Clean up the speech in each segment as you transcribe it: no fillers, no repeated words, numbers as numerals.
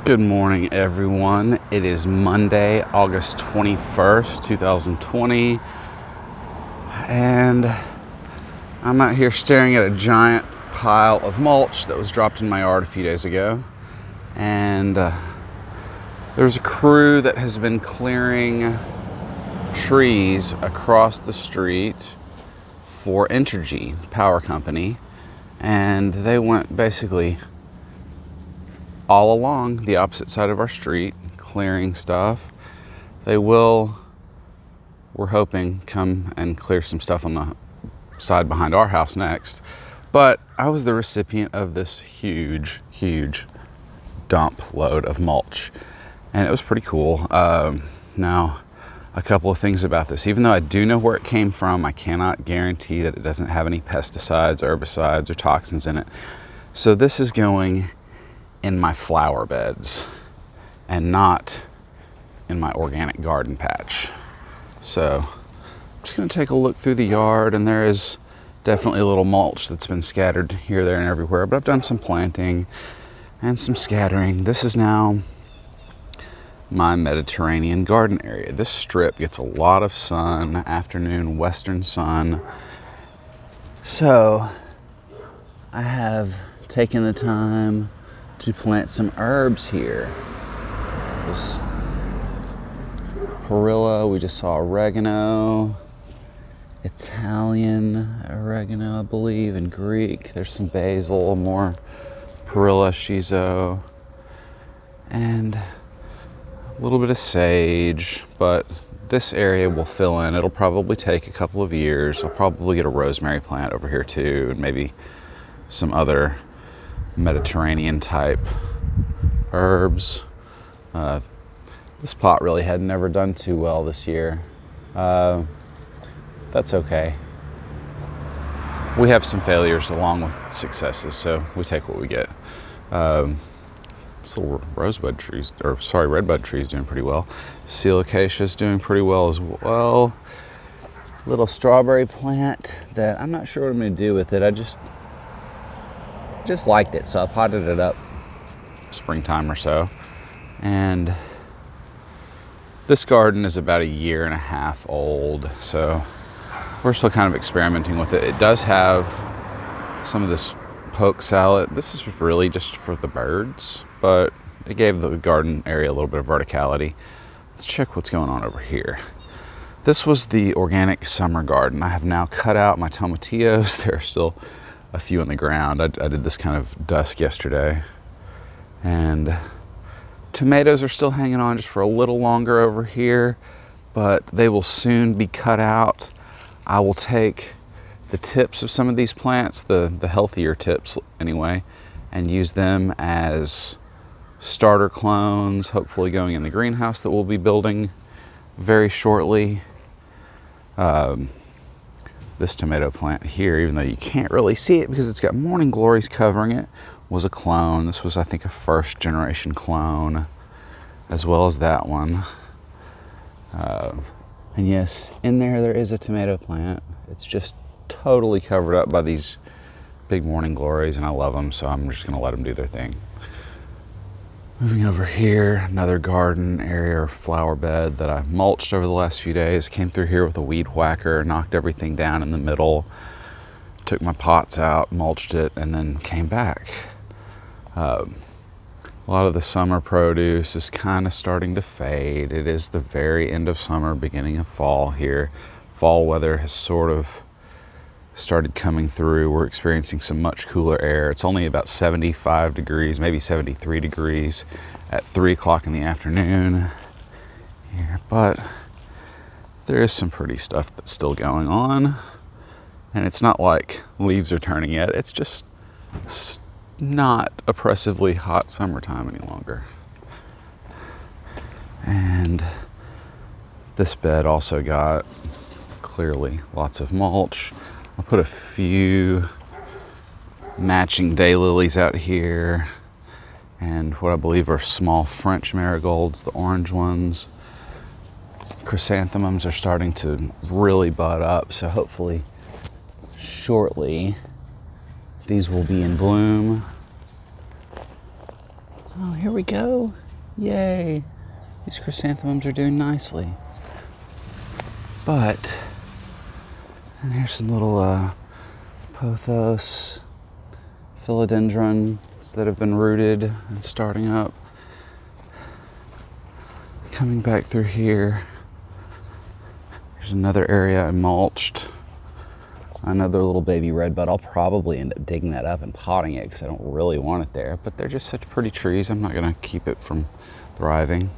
Good morning, everyone. It is Monday, August 21st, 2020, and I'm out here staring at a giant pile of mulch that was dropped in my yard a few days ago. And there's a crew that has been clearing trees across the street for Entergy Power Company, and they went basically all along the opposite side of our street, clearing stuff. They will, we're hoping, come and clear some stuff on the side behind our house next. But I was the recipient of this huge dump load of mulch, and it was pretty cool. Now, a couple of things about this. Even though I do know where it came from, I cannot guarantee that it doesn't have any pesticides, herbicides, or toxins in it. So this is going in my flower beds and not in my organic garden patch. So I'm just going to take a look through the yard, and there is definitely a little mulch that's been scattered here, there, and everywhere, but I've done some planting and some scattering. This is now my Mediterranean garden area. This strip gets a lot of sun, afternoon western sun. So I have taken the time to plant some herbs here. This perilla, we just saw oregano, Italian oregano, I believe, and Greek. There's some basil, more perilla, shiso, and a little bit of sage, but this area will fill in. It'll probably take a couple of years. I'll probably get a rosemary plant over here too, and maybe some other Mediterranean type herbs. This pot really had never done too well this year. That's okay. We have some failures along with successes, so we take what we get. This little redbud tree's doing pretty well. Seal acacia's doing pretty well as well. Little strawberry plant that I'm not sure what I'm going to do with it. I just liked it, so I potted it up springtime or so. And this garden is about 1.5 years old, so we're still kind of experimenting with it. It does have some of this poke salad. This is really just for the birds, but it gave the garden area a little bit of verticality. Let's check what's going on over here. This was the organic summer garden. I have now cut out my tomatillos. There are still a few in the ground. I did this kind of dusk yesterday, and tomatoes are still hanging on just for a little longer over here, but they will soon be cut out. I will take the tips of some of these plants, the healthier tips anyway, and use them as starter clones, hopefully going in the greenhouse that we'll be building very shortly. This tomato plant here, even though you can't really see it because it's got morning glories covering it, was a clone. This was, I think, a first generation clone, as well as that one. And yes, in there is a tomato plant. It's just totally covered up by these big morning glories, and I love them, so I'm just gonna let them do their thing. Moving over here, another garden area or flower bed that I mulched over the last few days. Came through here with a weed whacker, knocked everything down in the middle, took my pots out, mulched it, and then came back. A lot of the summer produce is kind of starting to fade. It is the very end of summer, beginning of fall here. Fall weather has sort of started coming through. We're experiencing some much cooler air. It's only about 75 degrees, maybe 73 degrees at 3 o'clock in the afternoon here, but there is some pretty stuff that's still going on, and it's not like leaves are turning yet. It's just not oppressively hot summertime any longer. And this bed also got clearly lots of mulch. I'll put a few matching daylilies out here, and what I believe are small French marigolds, the orange ones. Chrysanthemums are starting to really bud up, so hopefully shortly these will be in bloom. Oh, here we go. Yay. These chrysanthemums are doing nicely. But, and here's some little pothos, philodendrons that have been rooted and starting up. Coming back through here. There's another area I mulched. Another little baby redbud. I'll probably end up digging that up and potting it because I don't really want it there, but they're just such pretty trees. I'm not gonna keep it from thriving.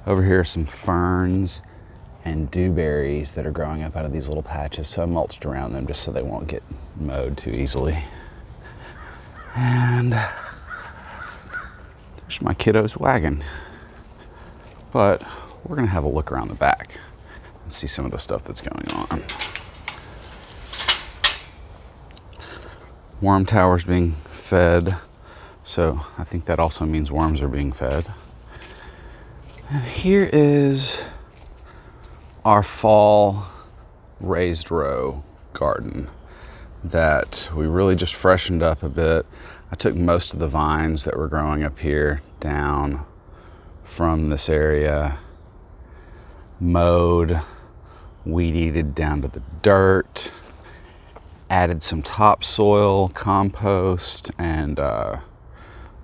Over here are some ferns and dewberries that are growing up out of these little patches, so I mulched around them just so they won't get mowed too easily. And there's my kiddo's wagon. But we're gonna have a look around the back and see some of the stuff that's going on. Worm tower's being fed, so I think that also means worms are being fed. And here is our fall raised row garden that we really just freshened up a bit. I took most of the vines that were growing up here down from this area, mowed, weed-eated down to the dirt, added some topsoil, compost, and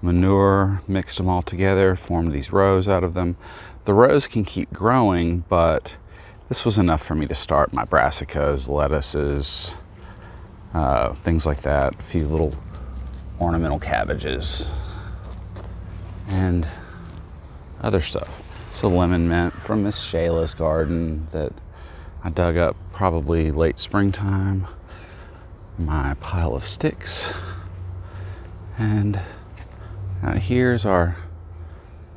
manure, mixed them all together, formed these rows out of them. The rows can keep growing, but this was enough for me to start my brassicas, lettuces, things like that, a few little ornamental cabbages, and other stuff. It's a lemon mint from Miss Shayla's garden that I dug up probably late springtime. My pile of sticks. And out here's our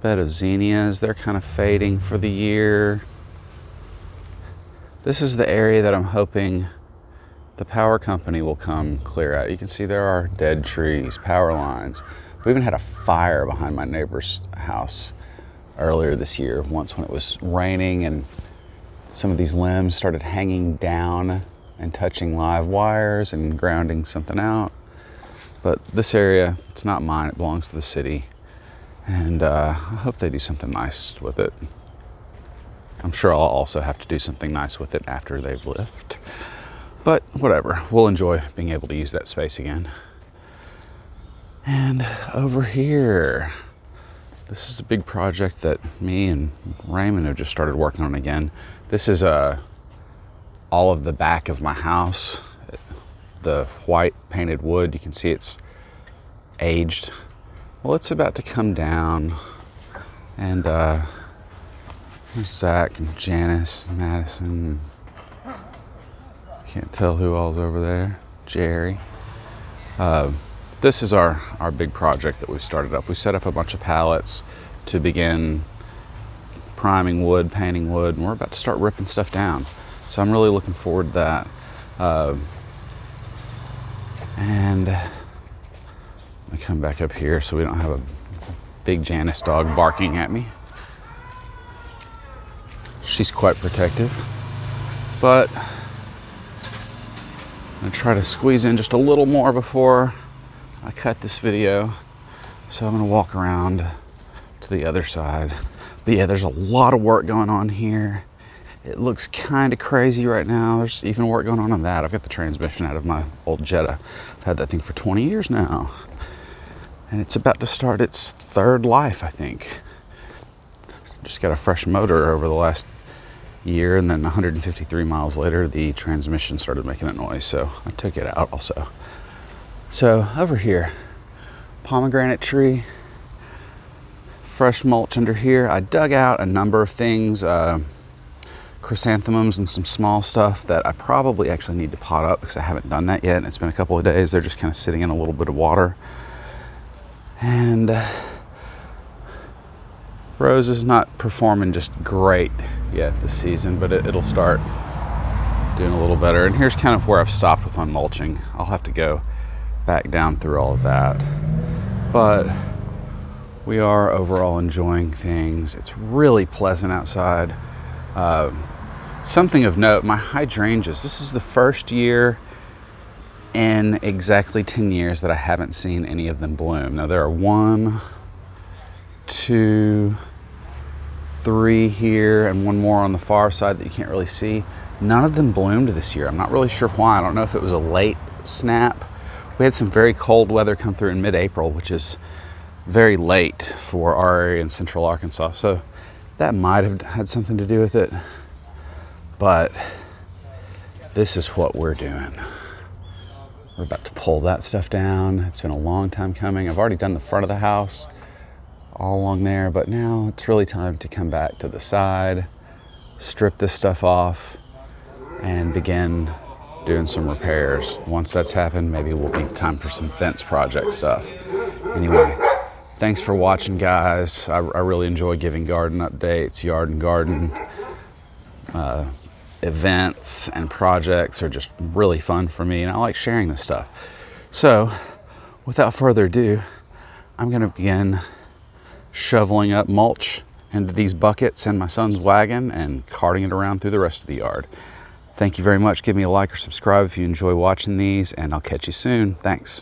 bed of zinnias. They're kind of fading for the year. This is the area that I'm hoping the power company will come clear out. You can see there are dead trees, power lines. We even had a fire behind my neighbor's house earlier this year, once when it was raining and some of these limbs started hanging down and touching live wires and grounding something out. But this area, it's not mine, it belongs to the city. And I hope they do something nice with it. I'm sure I'll also have to do something nice with it after they've left. But whatever, we'll enjoy being able to use that space again. And over here, this is a big project that me and Raymond have just started working on again. This is all of the back of my house, the white painted wood. You can see it's aged. Well, it's about to come down, and there's Zach and Janice, and Madison. Can't tell who all's over there. Jerry. This is our big project that we've started up. We set up a bunch of pallets to begin priming wood, painting wood, and we're about to start ripping stuff down. So I'm really looking forward to that. And let me come back up here so we don't have a big Janice dog barking at me. She's quite protective, but I'm gonna try to squeeze in just a little more before I cut this video. So I'm gonna walk around to the other side. But yeah, there's a lot of work going on here. It looks kind of crazy right now. There's even work going on that. I've got the transmission out of my old Jetta. I've had that thing for 20 years now. And it's about to start its third life, I think. Just got a fresh motor over the last year, and then 153 miles later, the transmission started making a noise, so I took it out also. So over here, pomegranate tree, fresh mulch under here. I dug out a number of things, chrysanthemums and some small stuff that I probably actually need to pot up because I haven't done that yet, and it's been a couple of days. They're just kind of sitting in a little bit of water. And Rose is not performing just great yet this season, but it'll start doing a little better. And here's kind of where I've stopped with my mulching. I'll have to go back down through all of that. But we are overall enjoying things. It's really pleasant outside. Something of note, my hydrangeas, this is the first year in exactly 10 years that I haven't seen any of them bloom. Now there are 1, 2, 3 here, and one more on the far side that you can't really see. None of them bloomed this year. I'm not really sure why. I don't know if it was a late snap. We had some very cold weather come through in mid-April, which is very late for our area in central Arkansas. So that might have had something to do with it. But this is what we're doing. We're about to pull that stuff down. It's been a long time coming. I've already done the front of the house all along there, but now it's really time to come back to the side, strip this stuff off, and begin doing some repairs. Once that's happened, maybe we'll be time for some fence project stuff. Anyway, thanks for watching, guys. I really enjoy giving garden updates. Yard and garden events and projects are just really fun for me, and I like sharing this stuff. So without further ado, I'm going to begin shoveling up mulch into these buckets in my son's wagon and carting it around through the rest of the yard. Thank you very much. Give me a like or subscribe if you enjoy watching these, and I'll catch you soon. Thanks.